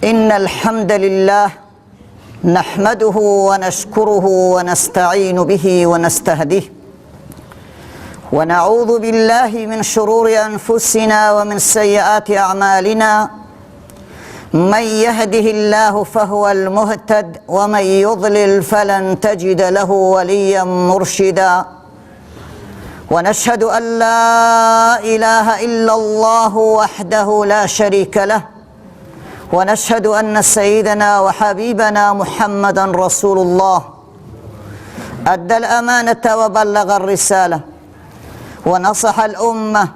إن الحمد لله نحمده ونشكره ونستعين به ونستهديه ونعوذ بالله من شرور أنفسنا ومن سيئات أعمالنا. من يهده الله فهو المهتد ومن يضلل فلن تجد له وليا مرشدا. ونشهد أن لا إله إلا الله وحده لا شريك له، ونشهد أن سيدنا وحبيبنا محمدا رسول الله أدى الأمانة وبلغ الرسالة ونصح الأمة،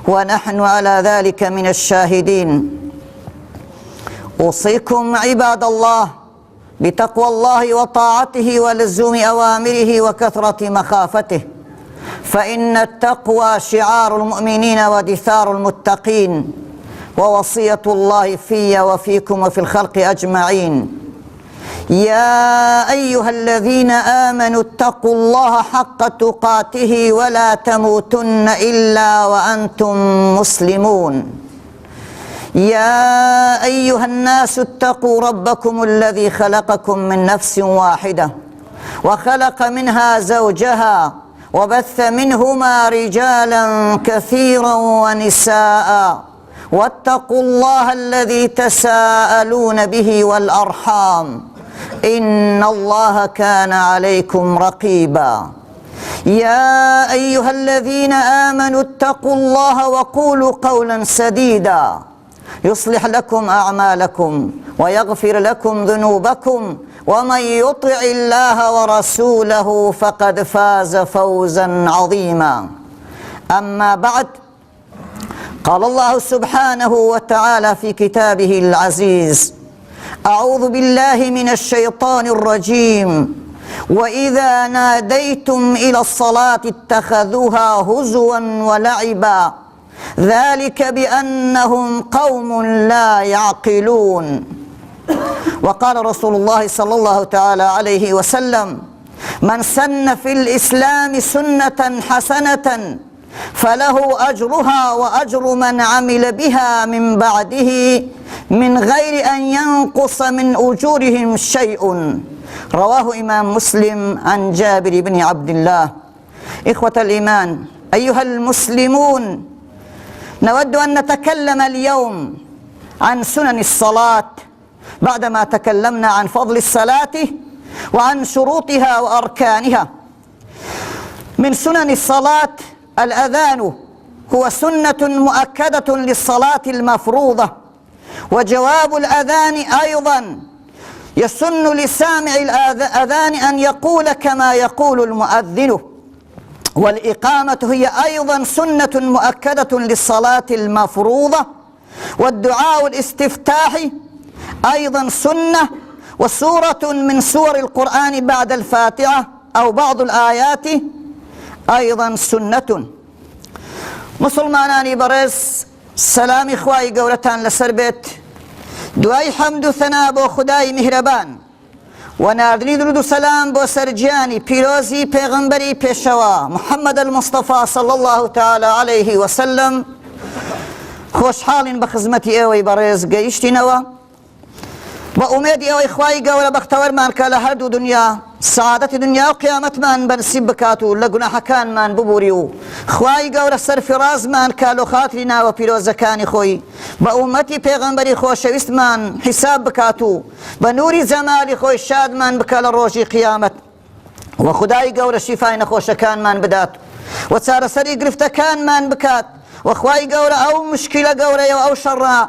ونحن على ذلك من الشاهدين. أوصيكم عباد الله بتقوى الله وطاعته ولزوم أوامره وكثرة مخافته، فإن التقوى شعار المؤمنين ودثار المتقين، ووصية الله في وفيكم وفي الخلق أجمعين. يا أيها الذين آمنوا اتقوا الله حق تقاته ولا تموتن إلا وأنتم مسلمون. يا أيها الناس اتقوا ربكم الذي خلقكم من نفس واحدة وخلق منها زوجها وبث منهما رجالا كثيرا ونساء، واتقوا الله الذي تساءلون به والأرحام إن الله كان عليكم رقيبا. يا أيها الذين آمنوا اتقوا الله وقولوا قولا سديدا يصلح لكم أعمالكم ويغفر لكم ذنوبكم، ومن يطع الله ورسوله فقد فاز فوزا عظيما. أما بعد، قال الله سبحانه وتعالى في كتابه العزيز: أعوذ بالله من الشيطان الرجيم: وإذا ناديتم إلى الصلاة اتخذوها هزوا ولعبا ذلك بأنهم قوم لا يعقلون. وقال رسول الله صلى الله تعالى عليه وسلم: من سن في الإسلام سنة حسنة فله أجرها وأجر من عمل بها من بعده من غير أن ينقص من أجورهم شيء. رواه إمام مسلم عن جابر بن عبد الله. إخوة الإيمان، أيها المسلمون، نود أن نتكلم اليوم عن سنن الصلاة بعدما تكلمنا عن فضل الصلاة وعن شروطها وأركانها. من سنن الصلاة الأذان، هو سنة مؤكدة للصلاة المفروضة، وجواب الأذان أيضا يسن لسامع الأذان أن يقول كما يقول المؤذن. والإقامة هي أيضا سنة مؤكدة للصلاة المفروضة، والدعاء الاستفتاح أيضا سنة، وسورة من سور القرآن بعد الفاتحة أو بعض الآيات أيضا سنة. مسلمانانی بەڕێز، سەلامی خوای گەورەتان لەسەر بێت. دوای حەمد و ثەنا بۆ خودای میهرەبان و ناردنی درود و سەلام بۆ سەرگیانی پیرۆزی پێغەمبەری پێشەوە محەممەد المستەفا صلی الله تعالی عليه وسلم. خۆشحاڵین بە خزمەتی ئێوەی بەڕێز گەیشتینەوە، بە ئومێدی ئەوەی خوای گەورە بەختەوەرمان کە لە هەردوو دنیا سعادەتی دنیا و قیامەتمان بەنسیب بکات و لە گوناحەکانمان ببووری و خوای گەورە سەرفرازمان کە لە خاتری ناوە پیرۆزەکانی خۆی بە ئومەتی پێغەمبەری خۆشەویستمان حیساب بکات و بە نوری جەمالی خۆی شادمان بکە لە ڕۆژی قیامەت، و خدای گەورە شیفای نەخۆشەکانمان بدات و چارەسەری گرفتەکانمان بکات، و خوای گەورە ئەو مشکلە گەورەیە و ئەو شەڕە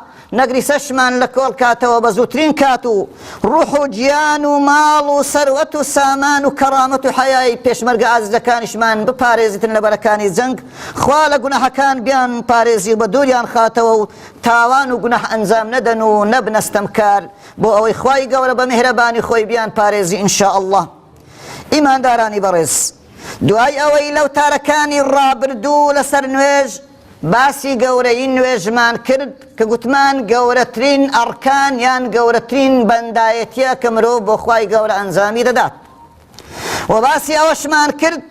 نەگریسەشمان لە کۆڵ کاتەوە بە زووترین کات و ڕوح و گیان و ماڵ و سەروەت و سامان و کەڕامەت و حەیای پێشمەرگە ئازیزەکانیشمان بپارێزیتن لە بەرەکانی جەنگ. خوا لە گوناحەکان بیان پارێزی بە دووریان خاتەوە و تاوان و گوناح ئەنجام نەدەن و نەبنەستەمکار بۆ ئەوەی خوای گەورە بە میهرەبانی خۆی بیان پارێزی ئینشاء الله. ئیماندارانی بەڕێز، دوای ئەوەی لەو تارەکانی ڕابردوو لەسەر نوێژ باسی گەورەی نوێژمان کرد کە گوتمان گەورەترین ئەڕکان یان گەورەترین بەندایەتیە کە مرۆڤ بۆ خوای گەورە ئەنجامی دەدات، و باسی ئەوەشمان کرد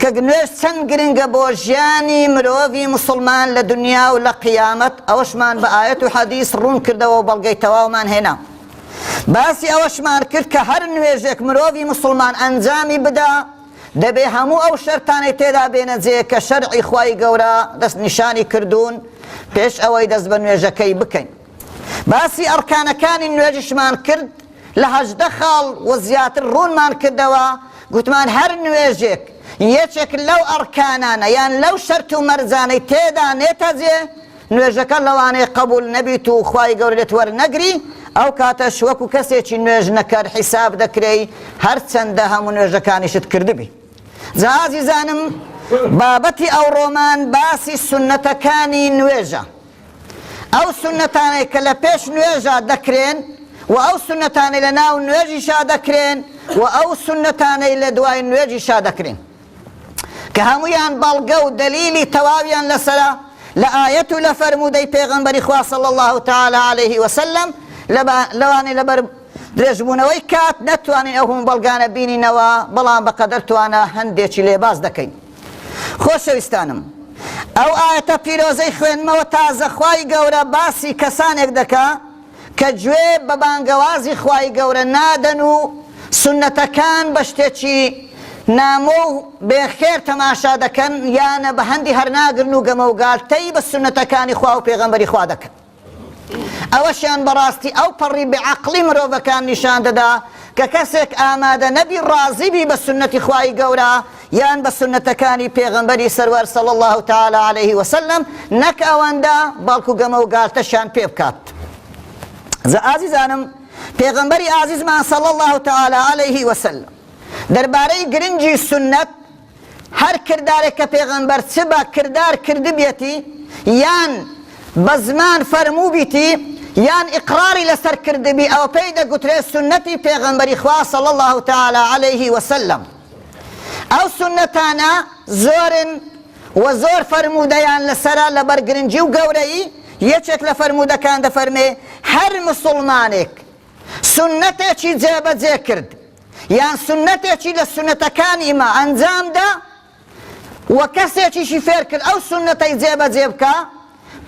کە نوێژ چەند گرنگە بۆ ژیانی مرۆڤی مسلمان لە دنیا و لە قیامەت ئەوەشمان بە ئایەت و حەدیث ڕوون کردەوە و بەڵگەی تەواومان هێنا. باسی ئەوەشمان کرد کە هەر نوێژێک مرۆڤی مسلمان ئەنجامی بدا دەبێ هەموو ئەو شەرتانەی تێدا بێنە جێ کە شەرعی خوای گەورە دەست نیشانی کردوون پێش ئەوەی دەست بە نوێژەکەی بکەین. باسی ئەرکانەکانی نوێژشمان کرد لە 18 خاڵ و زیاتر ڕوونمان کردەوە، گوتمان هەر نوێژێک یەکێک لەو ئەرکانانە یان لەو شەرت و مەرجانەی تێدا نێتە جێ نوێژەکە لەوانەیە قبول نەبیت و خوای گەورە لێت وەرنەگری، ئەو کاتەش وەکو کەسێکی نوێژ نەکرد حیساب دەکرێی هەرچەندە هەموو نوێژەکانیشت کردبی. جا ئازیزانم بابەتی ئەوڕۆمان باسی سونەتەکانی نوێژە، ئەو سونەتانەی کە لە پێش نوێژە دەکرێن و ئەو سونەتانەی لە ناو نوێژیشا دەکرێن و ئەو سونەتانەی لە دوای نوێژیشا دەکرێن کە هەموویان بەڵگە و دەلیلی تەواویان لەسەرە لە ئایەت و لە فەرموودەی پێغەمبەری خوا صلی الله تعالی علیه وسلم. لەوانەیە لەبەر درێژبوونەوەی کات نەتوانین ئەو هەموو بەڵگانە بینینەوە، بەڵام بەقەدەر توانە هەندێکی لێباز دەکەین. خۆشەویستانم، ئەو ئایەتە پیرۆزەی خوێنمەوە تازە خوای گەورە باسی کەسانێک دەکا کە گوێ بە بانگەوازی خوای گەورە نادەن و سونەتەکان بە شتێکی نامۆ و بێخێر تەماشا دەکەن یانە بە هەندی هەرناگرن و گەمە و گالتەی بە سونەتەکانی خوا و پێغەمبەری خوا دەکەن. ئەوەشیان بەڕاستی ئەو پەڕی بێعەقلی مرۆڤەکان نیشان دەدا کە کەسێک ئامادە نەبی ڕازیبی بە سونەتی خوای گەورە یان بە سونەتەکانی پێغەمبەری سەروەر صلی الله تعالی علیه وسلم نەک ئەوەندە بەڵکو گەمە و گالتەشیان پێ بکات. ئازیزانم، پێغەمبەری ئازیزمان صلی الله تعالی علیه وسلم دەربارەی گرنگی سونەت هەر کردارێک کە پێغەمبەر چ بە کردار کردبێتی یان بە زمان فەرموو بیتی یان ئیقراری لەسەر کردبی ئەوە پێی دەگوترێت سونەتی پێغەمبەری خوا صلی الله تعالی علیه وسلم. ئەو سونەتانە زۆرن و زۆر فەرموودەیان لەسەرە لەبەر گرنگی و گەورەی. یەکێک لە فەرموودەکان دەفەرمێ هەر مسڵمانێک سونەتێکی جێبەجێ کرد یان سونەتێکی لە سونەتەکانی ما ئەنجامدا و کەسێکیشی فێر کرد ئەو سونەتەی جێبەجێ بکە،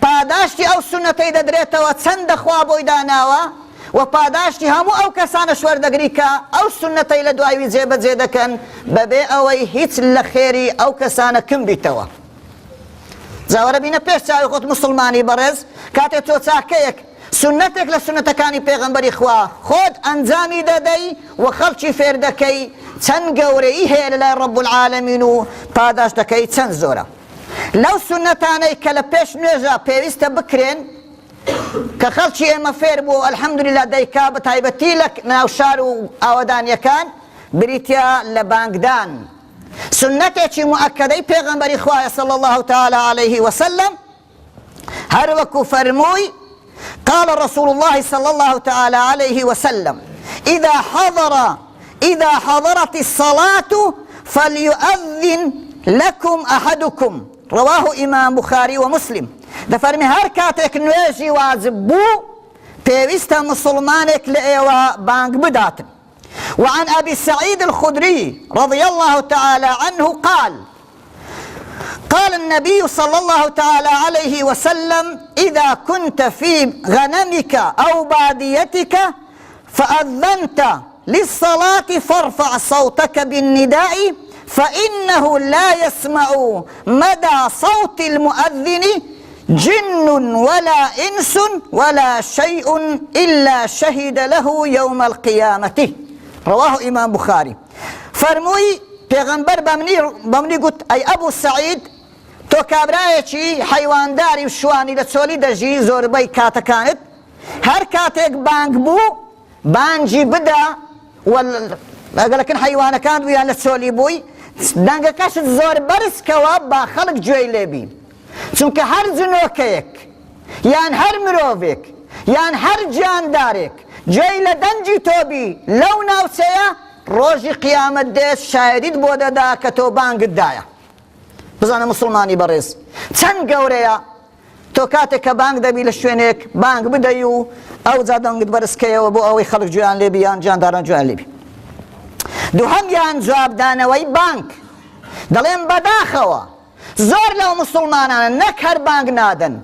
پاداشتی ئەو سونەتەی دەدرێتەوە چەندە خوا بۆی داناوە و پاداشتی هەموو ئەو کەسانە شوەردەگری کە ئەو سونەتەی لە دوایوی جێبەجێ دەکەن بەبێ ئەوەی هیچ لە خێری ئەو کەسانە کم بیتەوە. زاوەرە بینە پێش چاوی خۆت مسلمانی بەڕێز، کاتێ تۆ چاکەیەک سونەتێک لە سونەتەکانی پێغەمبەری خوا خۆت ئەنجامی دەدەی و خەڵکی فێر دەکەی چەند گەورەی هەیە لەلای ڕەب العالەمین و پاداش دەکەی چەند زۆرە. لەو سونەتانەی کە لە پێش نوێژە پێویستە بکرێن کە خەڵکی ئێمە فێر بوو ئەلحەمدولیلا دەیکا بە تایبەتی لە ناو شار و ئاوەدانیەکان بریتیا لە بانگدان. سنەتێکی مؤکدەی پێغەمبەری خوایە صلی الله تعالی علیه وسلم، هەر وەکو فەرمووی قال رسول الله صلى الله تعالى عليه وسلم إذا حضرت الصلاة فليؤذن لكم أحدكم، رواه إمام بخاري ومسلم. دەفەرمی هەر کاتێک نوێژی واجب بوو پێویستە مسلمانێک لە ئێوە بانگ بداتن. وعن أبي سعيد الخدري رضي الله تعالى عنه قال النبي صلى الله تعالى عليه وسلم إذا كنت في غنمك أو باديتك فأذنت للصلاة فارفع صوتك بالنداء فإنه لا يسمع مدى صوت المؤذن جن ولا إنس ولا شيء إلا شهد له يوم القيامة. رواه إمام بخاري. فرموي پیغمبر بمنی گوت ئەی ئەبوو سەعید تۆ کابرایەکی حەیوانداری و شوانی لە چۆلی دەژی زۆربەی کاتەکانت هەر کاتێک بانگ بوو بانگی بدە ئەگەرەکن حەیوانەکان بوویان لە چۆلی بووی دەنگەکەشت زۆر بەرزکەوە با خەڵک گوێی لێبی، چونکە هەر جنۆکەیەک یان هەر مرۆڤێک یان هەر گیاندارێک گوێی لە دەنگی تۆبی لەو ناوچەیە ڕۆژی قیامەت دێت شایەدیت بۆ دەدا کە تۆ بانگت دایە. بزانە مسلمانی بەڕێز چەند گەورەیە تۆ کاتێک کە بانگ دەبی لە شوێنێک بانگ بدەی و ئەو جا دەنگت بەرزکەیەوە بۆ ئەوەی خەڵک گوێیان لێبی یان گیانداران گوێیان لێبی. دووهەمیان جوابدانەوەی بانگ دەڵێن بەداخەوە زۆر لەو مسلمانانە نەک هەر بانگ نادەن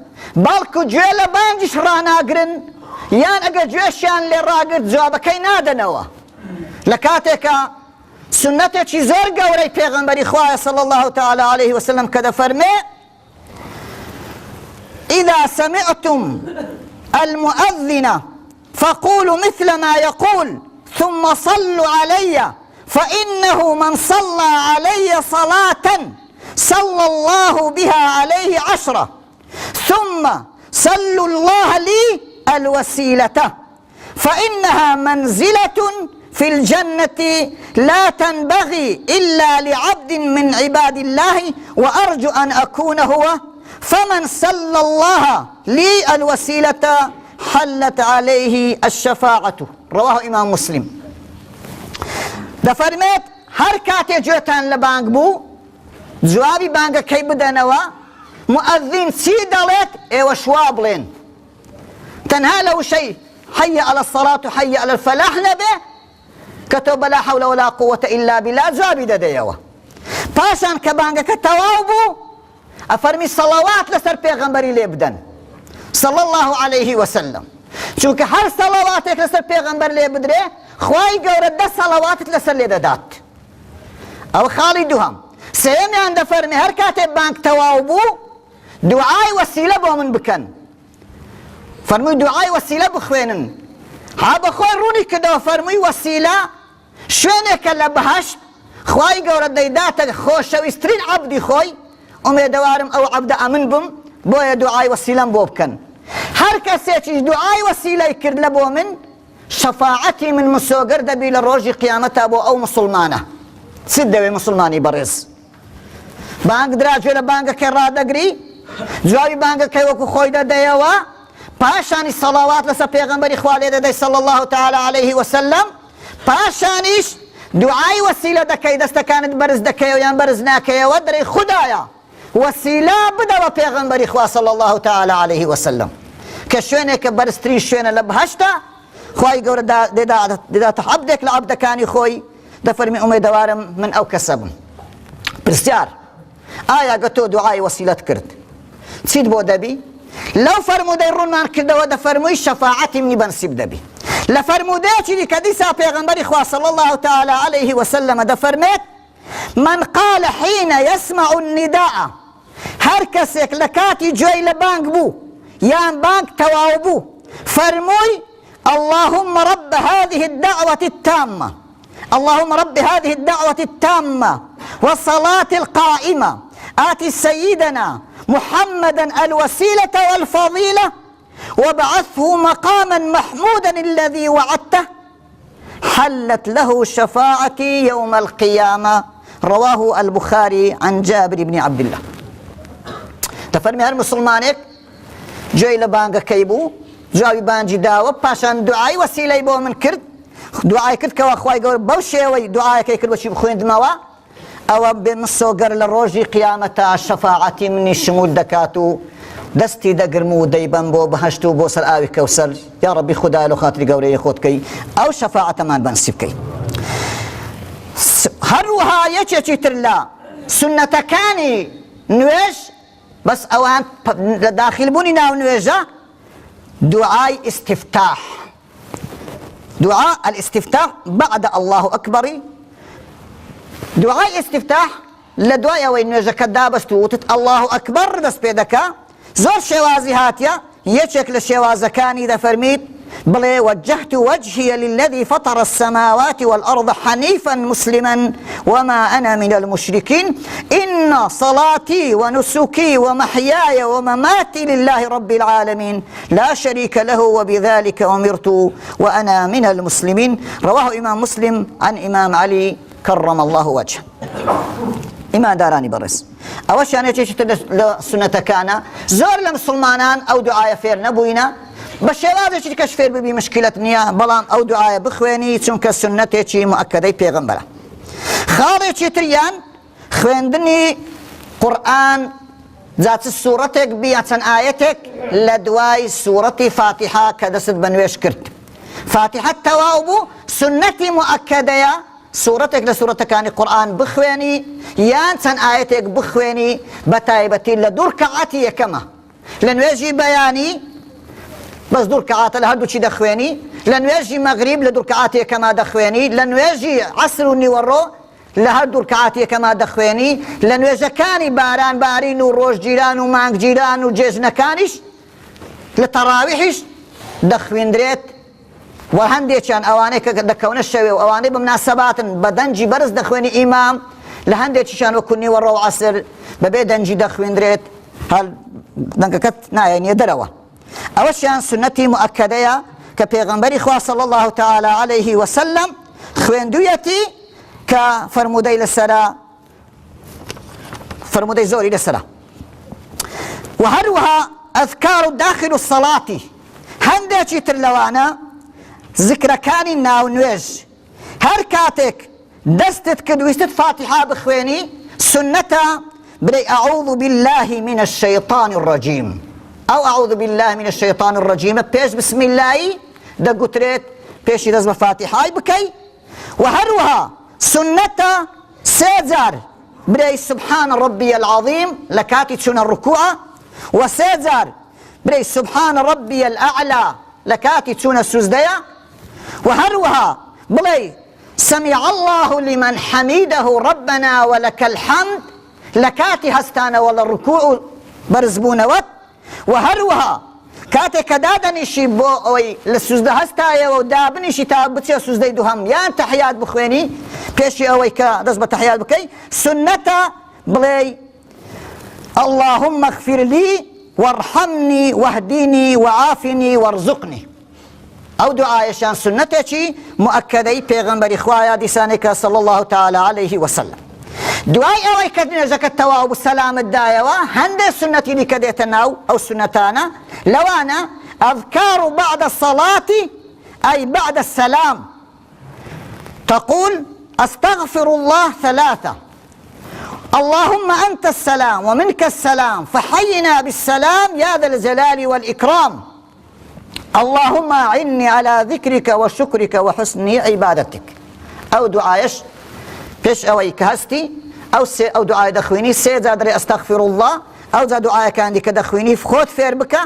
بەڵکو گوێ لە بانگیش ڕاناگرن یان ئەگە گوێشیان لێ ڕاگرت جوابەکەی نادەنەوە لە کاتێکە سنەتێکی زۆر گەورەی پێغەمبەری خوایە صلی الله تعالی عليه وسلم کە دەفەرمێ إذا سمعتم المؤذن فقولوا مثل ما يقول ثم صلوا علي فإنه من صلى علي صلاة صلى الله بها عليه 10 ثم صلوا الله لي الوسيلة فإنها منزلة في الجنة لا تنبغي إلا لعبد من عباد الله وأرجو أن أكون هو فمن صلى الله لي الوسيلة حلت عليه الشفاعة رواه إمام مسلم دەفەرمێت هەر کاتێ گوێتان لە بانگ بوو جوابی بانگەکەی بدەنەوە مؤذن چی دەڵێت ئێوە شوا بڵێن تەنها لەو شەی حي على الصلاة حي على الفلاح نەبێ کە تۆ بەلا حول ولا قوة إلا بالله جوابی دەدەیەوە پاشان کە بانگەکە تەواو بوو ئەفەرمی سەڵەوات لەسەر پێغەمبەری لێ بدەن صلى الله عليه وسلم چونکە هەر سەڵەواتێک لەسەر پێغەمبەر لێ بدرێ خوای گەورە 10 سەڵەواتت لەسەر لێ دەدات ئەوە خاڵی دووهەم سێمیان دەفەرمێ هەر کاتێ بانگ تەواو بوو دوعای وەسیلە بۆ من بکەن فەرمووی دوعای وەسیلە بخوێنن ها بەخۆی ڕوونی کردەوە فەرمووی وەسیلە شوێنێکە لە بەهەشت خوای گەورە دەیداتە خۆشەویستترین عەبدی خۆی ئومێدەوارم ئەو عەبدە ئەمن بم بۆیە دوعای وەسیلەم بۆ بکەن هەر کەسێکیش دوعای وەسیلەی کرد لە بۆ من شەفاعەتی من مسۆگەر دەبی لە ڕۆژی قیامەتا بۆ ئەو مسلمانە چت دەوێ مسلمانی بەڕێز بانگ دراگوێ لە بانگەکەی ڕادەگری جوابی بانگەکەی وەکو خۆی دەدەیەوە پاشانی سەڵاوات لەسەر پێغەمبەری خوا لێ دەدەی صلی الله تعالی عليه وسلم پاشانیش دوعای وەسیلە دەکەی دەستەکانت بەرز دەکەیەوە یان بەرز ناکەیەوە دەرێی خودایە وەسیلە بدەوە پێغەمبەری خوا صلی الله تعالی عليه وسلم کە شوێنێکە بەرزترین شوێنە لە بەهەشتە خوای گەورە دێداتە عەبدێک لە عەبدەکانی خۆی دەفەرمی ئومێدەوارم من ئەو کەسە بم پرسیار ئایا گە تۆ دوعای وەسیلەت کرد چیت بۆ دەبی لەو فەرموودەی ڕوونمان کردەوە دەفەرمووی شەفاعەتی منی بەنسیب دەبی لە فەرموودەیەکی دیکە دیسا پێغەمبەری خوا صلی الله تعالی عليه وسلم دەفەرمێت من قال حين يسمع النداء هەر کەسێک لە کاتی گوێی لە بانگ بوو یان بانگ تەواو بوو فەرمووی اللهم رب هذه الدعوة التامة اللهم رب هذه الدعوة التامة والصلاة القائمة آت سيدنا محمدا الوسيلة والفضيلة وابعثه مقاما محمودا الذي وعدته حلت له شفاعتي يوم القيامة رواه البخاري عن جابر بن عبد الله تفرمي هر مسلمانك جوي لبانگەکەی بوو جوابی بانجی داوە پاشان دوعای وەسیلەی بۆ من کرد دوعای کرد کەوا خوای گەورە بەو شێوەی دوعایەکەی کرد وەچی بخوێندمەوە ئەوە بێ مسۆگەر لە ڕۆژی قیامەتا شەفاعەتی منی شمول دەکات و دەستی دەگرم و دەیبەم بۆ بەهەشت و بۆ سەر ئاوی کەوسەر یا ڕەبی خودای لە خاتری گەورەی خۆت بکەی ئەو شەفاعەتەمان بەنسیب بکەی هەروەها یەکێکی تر لە سنەتەکانی نوێژ بەس ئەوان لە داخلبوونی ناو نوێژە دعاء استفتاح دعاء الاستفتاح بعد الله أكبر دعاء استفتاح لدعاء وين نوێژەکە دابەست و وتت الله أكبر دەست پێ دەکا زۆر شێوازی هاتیە یەکێک لە شێوازەکانی دەفەرمیت بڵێ وجهت وجهي للذي فطر السماوات والأرض حنيفا مسلما وما أنا من المشركين إن صلاتي ونسكي ومحياي ومماتي لله رب العالمين لا شريك له وبذلك أمرت وأنا من المسلمين رواه إمام مسلم عن إمام علي كرم الله وجهه إما داراني برس أوش يعني تيجي سنة كان زور لمسلمانان أو دعاء فير نبوينا بەشێوازێکی کەش فێر ببی مشکلت نییە بەڵام ئەو دوعایە بخوێنی چونکە سنەتێکی مؤکەدەی پێغەمبەرە خاڵێکی تریان خوێندنی قورئان جا چ سوورەتێک بیا چەند ئایەتێک لە دوای سوورەتی فاتحە کە دەست بە نوێژ کرد فاتحە تەواو بوو سنەتی مؤکەدەیە سوورەتێک لە سوورەتەکانی قورئان بخوێنی یان چەند ئاەتێک بخوێنی بە تایبەتی لە دوو ڕکەعاتی یەکەمە لە نوێژی بەیانی بەس دوو ڕکەعاتە لە هەردووچی دەخوێنی لە نوێژی مەغریب لە دوو ڕکەعات یەکەما دەخوێنی لە نوێژی عەسر و نیوەڕۆ لە هەردوو ڕکەعات یەکەما دەخوێنی لە نوێژەکانی باران بارین و ڕۆژگیران و مانگگیران و جێژنەکانیش لە تەڕاویحیش دەخوێندرێت و هەندێکیان ئەوانەی کە دەکەونە شەوێ و ئەوانەی بە مناسەباتن بە دەنجی بەرز دەخوێنی ئیمام لە هەندێکیشان وەکو نیوەڕۆ و عەسر بەبێ دەنجی دەخوێندرێت هەر دەنگەکەت نایەنیە دەرەوە ئەوەشیان سنەتی مؤکەدەیە کە پێغەمبەری خوا صلی الله تعالی علیه وسلم خوێندوویەتی کە فەرموودەی زۆری لەسەرە و هەروەها ئەذکار و داخل الصەڵاتی هەندێکی تر لەوانە ذکرەکانی ناو نوێژ هەر کاتێک دەستت کرد ویستت فاتحە بخوێنی سنەتە بڵێ ئەعوذ بالله من الشەیطان الرەجیم ئەو ئەعوذ بالله من الشەیطان الرەجیمە پێش بسم اللهی دەگوترێت پێشی دەست بە فاتحای بکەی و هەروەها سنەتە سێ جار بڵێ سبحان ربي العظيم لە کاتی چوونە ڕکوعە و سێ جار بڵێ سبحان ربي الأعلى لە کاتی چوونە سوزدەیە و هەروەها بڵێ سمع الله لمن حميده ربنا ولك الحمد لە کاتی هەستانەوە لە ڕکوع و بەرزبوونەوەت و هەروەها کاتێک کە دادەنیشی بۆ ئەوەی لە سوزدە هەستایەوە و دابنیشی تا بچێ سوزدەی دووهەم یان تەحیات بخوێنی پێشی ئەوەی کە دەست بە تەحیات بکەی سنەتە بڵێ اللهم اغفر لي وارحمني واهدني وعافني وارزقني ئەو دوعایەشیان سنەتێکی مؤکەدەی پێغەمبەری خوایە دیسانێکە صلی الله تعالی علیه وسلم دوای ئەوەی کە نوێژەکە تەواو بوو سەلامت دایەوە هەندێک سنەتینی کە دێتە ناو ئەو سنەتانە لەوانە ئەذکار بعد الصلاة أي بعد السلام تقول أستغفر الله ثلاثة اللهم أنت السلام ومنك السلام فحينا بالسلام يا ذا الجلال والإكرام اللهم أعني على ذكرك وشكرك وحسن عبادتك أو دعايش پێش ئەوەی کە هەستی ئەو دوعای دەخوێنی سێ جار دەڵێ ئەستەغفر الله ئەو جا دوعایەکانی کە دەخوێنی خۆت فێر بکە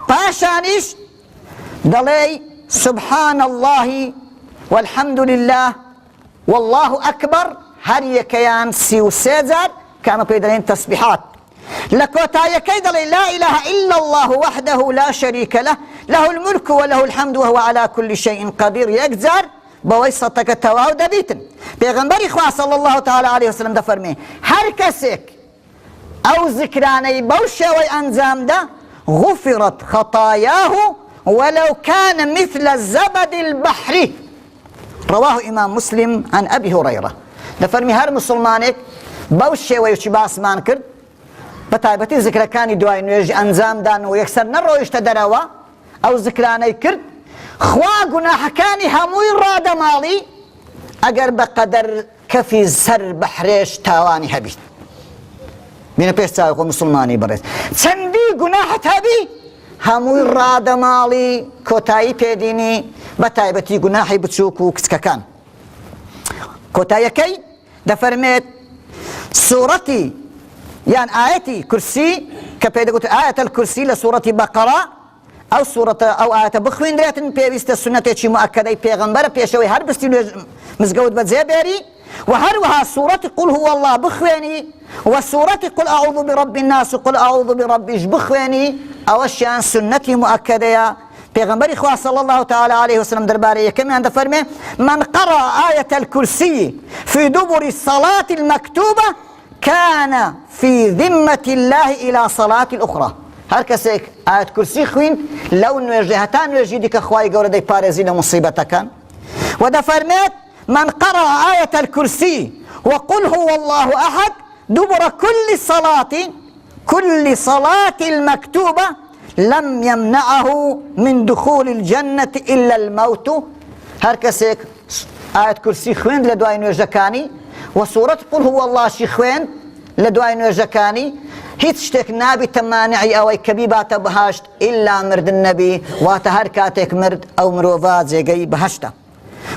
پاشانیش دەڵێ سبحان الله والحمد لله والله أكبر هەر یەکەیان 33 جار کامە پێی دەڵێن تەسبیحات لە کۆتاییەکەی دەڵێ لا إله إلا الله وحده لا شريك له له الملك وله الحمد وهو على كل شيء قدير یەک جار بەوەی سەتەکە تەواو دەبیتن پێغەمبەری خوا صلی الله تعالی علیه وسلم دەفەرمێ هەر کەسێک ئەو ذکرانەی بەو شێوەی ئەنجامدا غفرت خطاياه ولو كان مثل الزبد البحر رواه إمام مسلم عن أبي هريرة دەفەرمی هەر مسلمانێک بەو شێوەیەکی باسمان کرد بە تایبەتی ذکرەکانی دوای نوێژی ئەنجامدان و یەکسەر نەڕۆیشتە دەرەوە ئەو ذکرانەی کرد خوا گوناحەکانی هەمووی ڕادەماڵی ئەگەر بەقەدەر کەفی سەر بەحرێش تاوانی هەبیت بینە پێش چاوی خۆ مسلمانی بەڕێز چەندی گوناحت هەبی هەمووی ڕادەماڵی کۆتایی پێدینی بە تایبەتی گوناحی بچووک و کچکەکان کۆتاییەکەی دەفەرمێت سوورەتی یان ئاەتی کورسی کە پێی دەگوت ئاەتە الکورسی لە سوورەتی بەقەرە ئەو سوورەتە ئەو ئاەتە بخوێندرێتن پێویستە سنەتێکی مؤکەدەی پێغەمبەرە پێشەوەی هەر بستی مزگەوت بەجێ بێری و هەروەها سوورەتی قل هو الله بخوێنی و سوورەتی قل أعوذ برب الناس و قل أعوذ بربیش بخوێنی ئەوەشیان سنەتی مؤکەدەیە پێغەمبەری خوا صلی الله تعالی علیه وسلم دەربارەی یەکەمیان دەفەرمێ من قرأ آية الكرسي في دبر الصلاة المكتوبة كان في ذمة الله إلى صلاة الأخرى هەر کەسێک ئاەت کورسی خوێند لەو نوێژێ هەتا نوێژی دیکە خوای گەورە دەیپارێزی لە مصیبەتەکان و دەفەرمێت من قرأ آية الكرسي وقل هو الله أحد دبر كل صلاة المكتوبة لم يمنعه من دخول الجنة إلا الموت هەر کەسێک ئاەت کورسی خوێند لە دوای نوێژەکانی و سوورەت قل هو الله شی خوێند لە دوای نوێژەکانی هیچ شتێک نابێتە مانعی ئەوەی کە بیباتە بەهەشت ئیلا مردن نەبی واتە هەر کاتێک مرد ئەو مرۆڤە جێگەی بەهەشتە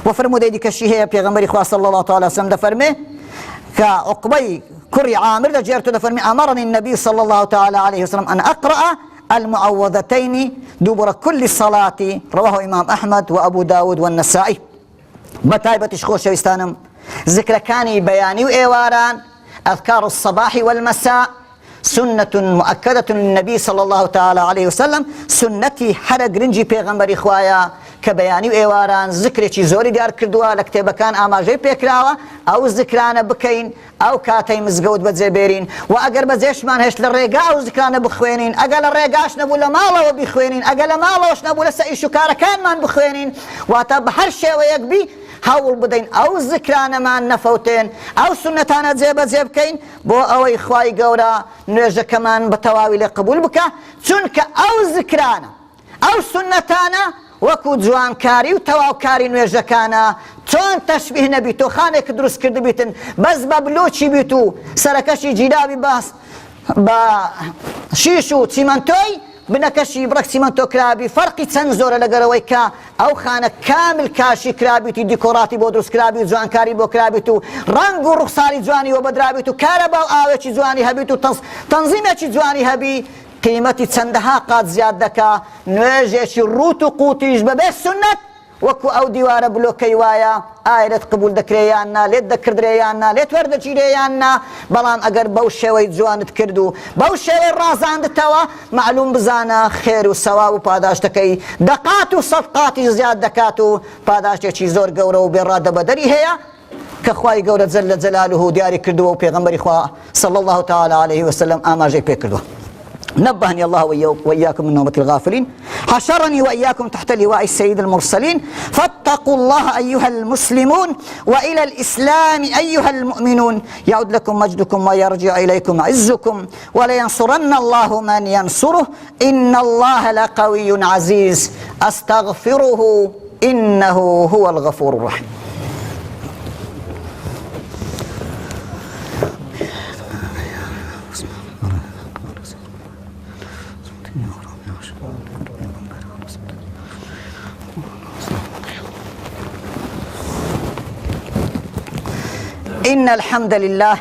وفرمودەی دیکەشی هەیە پێغەمبەری خوا صلی الله تعالی وسلم دەفەرمێ کە عقبەی کوڕی عامر دەجێڕێتەوە دەفەرمێ أمرني النبي صلى الله تعالى عليه وسلم أن أقرأ المعوذتين دبر كل صلاة. رواه إمام أحمد وأبو داود والنسائي. بتايبتش خۆشەویستانم ذكركاني بياني وإيواران أذكار الصباح والمساء سنة مؤكدة للنبي صلى الله تعالى عليه وسلم. سنتي حرق رنجي پیغمبری خوايا كبياني وإيواران ذكري زوري ديار كردوا لكتابكان آماجي بيكراوا أو ذكران بكين أو كاتي مزقود بزيبيرين وأقر بزيش من هش للرقاء أو ذكران بخوينين أقل الرقاش نبو لمالا وبخوينين أقل مالاوش نبو لسأي شكارة كان من بخوينين واتب حرشي ويقبي هاول بدين أو ذكران ما نفوتين أو سنتانا زيب كين بو أو إخواي قورا نرجع كمان بتواوي لقبول بك چونك أو ذكران أو سنتانا وەکو جوانکاری و تەواوکاری نوێژەکانە چۆن تەشبیه نەبیت و خانێک دروست کرد بیتن بەس بە بلوچی بیت و سەرەکەشی جیرابی باس بە شیش و چیمەنتۆی بنەکەشی بڕەک چیمەنتۆ کرابی فەرقی چەند زۆرە لەگەرەوەی کە ئەو خانە کامل کاشی کرابیتی دیکۆڕاتی بۆ دروست کرابی و جوانکاری بۆ کرابیت و ڕەنگ و ڕوخساری جوانی وە بەدرابیت و کارە باو ئاوێکی جوانی هەبیت و تەنزیمێکی جوانی هەبی قیمەتی چەندەها قات زیاد دەکا نوێژێکی ڕوت و قوتیش بەبێ سنەت وەکو ئەو دیوارە بلۆکەی وایە ئایا لێت قبول دەکرێیان نا لێت دەکردرێیان نا لێت وەردەگیرێیان نا بەڵام ئەگەر بەو شێوەی جوانت کرد و بەو شێوەی ڕازاندتەوە معلوم بزانە خێر و سەواو و پاداشتەکەی دەقات و سەدقاتی زیاد دەکات و پاداشتێکی زۆر گەورە و بێڕادەبەدەری هەیە کە خوای گەورە جەل جەلالوه دیاری کردووە و پێغەمبەری خوا صلی الله تعالی عليه وسلم ئاماژەی پێ کردووە. نبهني الله وإياكم من نومة الغافلين حشرني وإياكم تحت لواء السيد المرسلين فاتقوا الله أيها المسلمون وإلى الإسلام أيها المؤمنون يعود لكم مجدكم ويرجع إليكم عزكم ولينصرن الله من ينصره إن الله لقوي عزيز أستغفره إنه هو الغفور الرحيم. إن الحمد لله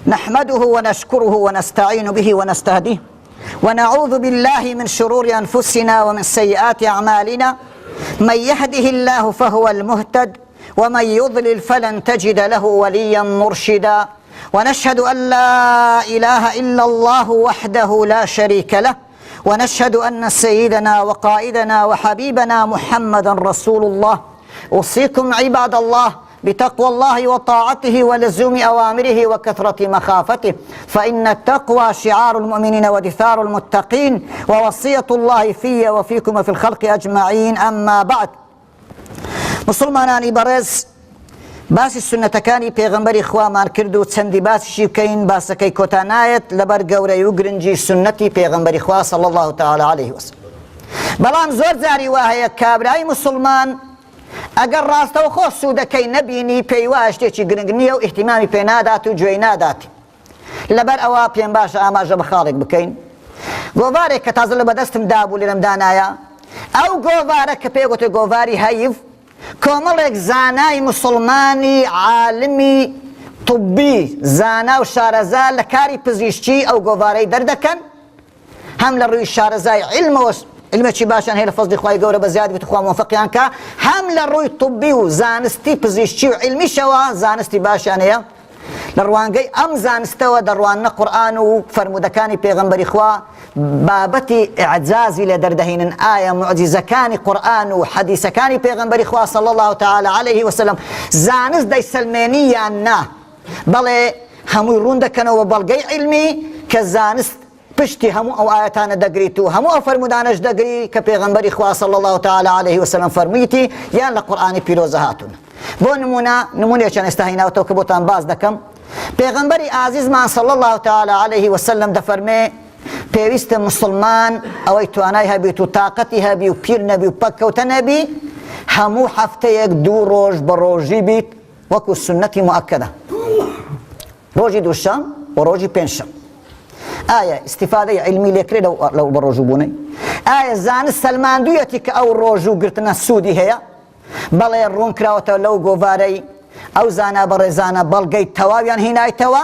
نحمده ونشكره ونستعين به ونستهديه ونعوذ بالله من شرور أنفسنا ومن سيئات أعمالنا من يهده الله فهو المهتد ومن يضلل فلن تجد له وليا مرشدا ونشهد أن لا إله إلا الله وحده لا شريك له ونشهد أن سيدنا وقائدنا وحبيبنا محمدا رسول الله. أوصيكم عباد الله بتقوى الله وطاعته ولزوم أوامره وكثرة مخافته فإن التقوى شعار المؤمنين ودثار المتقين ووصية الله في وفيكم وفي الخلق أجمعين. أما بعد مسلمانانی بەڕێز باسی سنەتەکانی پێغەمبەری خوامان کرد و چەندی باسیشی بکەین باسەکەی کۆتا نایەت لەبەر گەورەی و گرنگی سنەتی پێغەمبەری خوا صلی الله تعالی عليه وسلم. بەڵام زۆر جاری وا هەیە کابرای مسلمان ئەگەر ڕاستەوە خۆ سوودەکەی نەبینی پێی وایە شتێکی گرنگ نییە و ئیحتیمامی پێ نادات و گوێی ناداتی لەبەر ئەوە پێم باشە ئاماژە بە خاڵێک بکەین. گۆڤارێک کە تازە لە بەدەستم دابوو لێرەم دانایە ئەو گۆڤارە کە پێگوتە گۆڤاری هەیڤ کۆمەڵێک زانای مسلمانی عالمی طبی زانا و شارەزا لە کاری پزیشکی ئەو گۆڤارەی دەردەکەن هەم لە ڕووی شارەزای علمەوە علمێکی باشیان هەیە لە فەزلی خوای گەورە بە زیادی بێت و خوا موفقیان کە هەم لە ڕووی طبی و زانستی پزیشکی و علمیشەوە زانستی باشیان هەیە لە ڕوانگەی ئەم زانستەوە دەڕوانە قورئان و فەرمودەکانی پێغەمبەری خوا بابەتی ئیعجازی لێ دەردەهێنن ئایا معجیزەکانی قورئان و حەدیسەکانی پێغەمبەری خوا صلی الله تعالی عليه وسلم زانست دەیسەلمێنی یان نا بەڵێ هەمووی ڕوون دەکەنەوە بەڵگەی علمی کە زانست پشتی هەموو ئەو ئاەتانە دەگریت و هەموو ئەو فەرمودانەش دەگری کە پێغەمبەری خوا صلی الله تعالی عليه وسلم فەرموویەتی یان لە قورئانی پیرۆزە هاتوون. بۆ نمونەیەکیان ئێستا هێناوەتەوە کە بۆتان باز دەکەم. پێغەمبەری ئازیزمان صلی الله تعالی عليه وسلم دەفەرمێ پێویستە مسلمان ئەوەی توانای هەبێت و تااقەتی هەبی و پیر نەبی و پەککەوتە نەبی هەموو هەفتەیەک دوو ڕۆژ بە ڕۆژی بیت وەکو سنەتی موئەکەدە ڕۆژی دووشەم و ڕۆژی پێنجشەم. ئایا ئیستیفادەی علمی لێکرێت لەو بە ڕۆژوو بوونەی؟ ئایا زانست سەلماندوویەتی کە ئەو ڕۆژوو گرتنە سوودی هەیە؟ بەڵێ ڕوون کراوەتەوە لەو گۆڤارەی ئەو زانە بەڕێزانە بەڵگەی تەواویان هینایتەوە،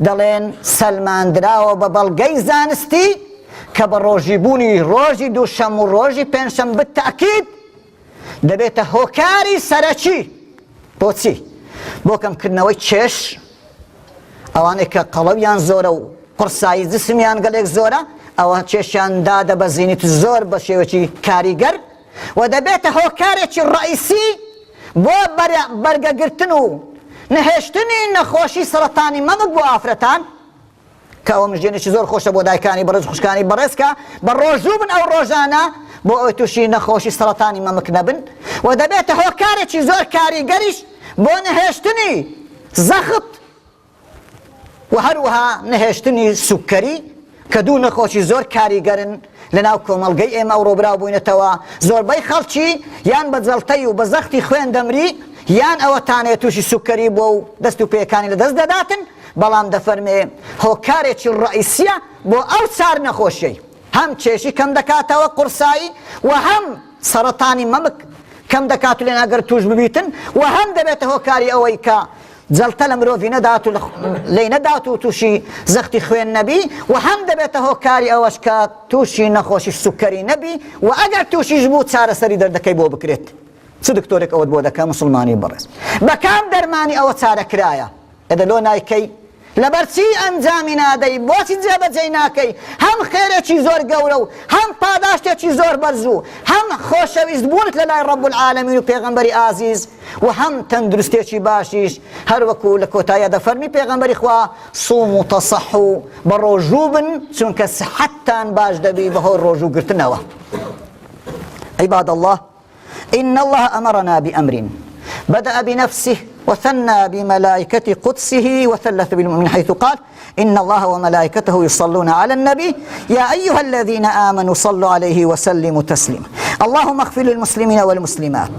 دەڵێن سەلماندراوە بە بەڵگەی زانستی کە بە ڕۆژی بوونی ڕۆژی دووشەم و ڕۆژی پێنجشەم بتەکید دەبێتە هۆکاری سەرەکی. بۆچی؟ بۆ کەمکردنەوەی چێش، ئەوانەی کە قەڵەویان زۆرە و قورسایی جسمیان گەلێک زۆرە، ئەوە چێشیان دادەبەزێنیت زۆر بە شێوەی کاریگەر، و دەبێتە هۆکارێکی ڕئیسی بۆ بەرگەگرتن و نەهێشتنی نەخۆشی سەرەتانی مەمک بۆ ئافرەتان، کە ئەوە مژێنێکی زۆر خۆشە بۆ دایکانی بەڕێز و خوشکانی بەڕێزکە بە ڕۆژوو بن ئەو ڕۆژانە بۆ ئەوی تووشی نەخۆشی سەرەتانی مەمک نەبن، و دەبێتە هۆکارێکی زۆر کاریگەریش بۆ نەهێشتنی زەخت و هەروەها نەهێشتنی سوکەری، کە دوو نەخۆشی زۆر کاریگەرن لەناو کۆمەڵگەی ئێمە ئەو ڕۆبراو بووینەتەوە. زۆربەی خەڵکی یان بە جەڵتەی و بە زەختی خوێن دەمری، یان ئەوەتانەیە تووشی سوکەری بۆ و دەست و پێەکانی لە دەست دەداتن، بەڵام دەفەرمێ هۆکارێکی ڕئیسیە بۆ ئەو چار نەخۆشیەی، هەم چێشی کەم دەکاتەوە قورسایی، و هەم سەرەتانی مەمک کەم دەکات و لێ ناگەر توش ببیتن، و هەم دەبێتە هۆکاری ئەوەی کە جەڵتە لە مرۆڤی نەدات و لێی نەدات و تووشی زەختی خوێن نەبی، و هەم دەبێتە هۆکاری ئەوەش کە تووشی نەخۆشی سوکەری نەبی، و ئەگەر تووشیش بوو چارەسەری دەردەکەی بۆ بکرێت. چ دکتۆرێک ئەوت بۆ دەکە مسلمانی بەڕێز؟ بەکام دەرمانی ئەوە چارەکرایە؟ ئەدە لۆ نایکەی لەبەرچی ئەنجامی نادەی، بۆچی جێبەجێی ناکەی؟ هەم خێرێکی زۆر گەورە و هەم پاداشتێکی زۆر بەرزوو، هەم خۆشەویست بوونت لە لای ڕەب العالەمین و پێغەمبەری ئازیز، و هەم تەندروستێکی باشیش، هەروەکو لە کۆتاییە دەفەرمی پێغەمبەری خوا سووم و تەصەحوا، بە ڕۆژوو بن چونکە سەحەتتان باش دەبی بەهۆی ڕۆژووگرتنەوە. عباد الله، إن الله أمرنا بأمر بدأ بنفسه وثنى بملائكة قدسه وثلث بالمؤمنين حيث قال إن الله وملائكته يصلون على النبي يا أيها الذين آمنوا صلوا عليه وسلموا تسليما. اللهم اغفر للمسلمين والمسلمات،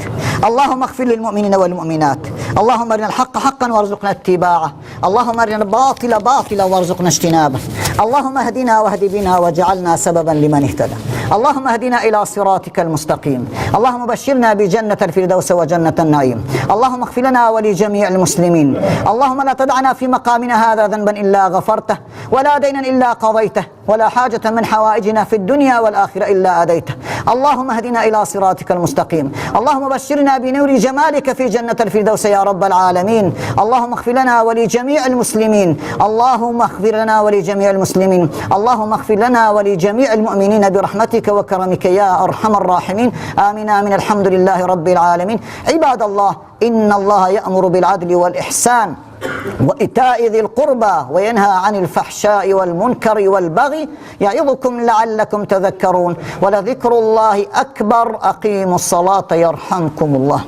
اللهم اغفر للمؤمنين والمؤمنات، اللهم ارنا الحق حقا وارزقنا اتباعه، اللهم ارنا الباطل باطلا وارزقنا اجتنابه، اللهم اهدنا واهد بنا واجعلنا سببا لمن اهتدى، اللهم اهدنا إلى صراطك المستقيم، اللهم بشرنا بجنة الفردوس وجنة النعيم، اللهم اغفر لنا ولجميع المسلمين، اللهم لا تدعنا في مقامنا هذا ذنبا إلا غفرته، ولا دينا إلا قضيته، ولا حاجة من حوائجنا في الدنيا والآخرة إلا أديته، اللهم اهدنا إلى صراطك المستقيم، اللهم بشرنا بنور جمالك في جنة الفردوس يا رب العالمين، اللهم اغفر لنا ولجميع المسلمين، اللهم اغفر لنا ولجميع المسلمين، اللهم اغفر لنا ولجميع المؤمنين برحمتك وكرمك يا أرحم الراحمين، آمين آمين، الحمد لله رب العالمين. عباد الله، إن الله يأمر بالعدل والإحسان وإيتاء ذي القربى وينهى عن الفحشاء والمنكر والبغي يعظكم لعلكم تذكرون، ولذكر الله أكبر. أقيموا الصلاة يرحمكم الله.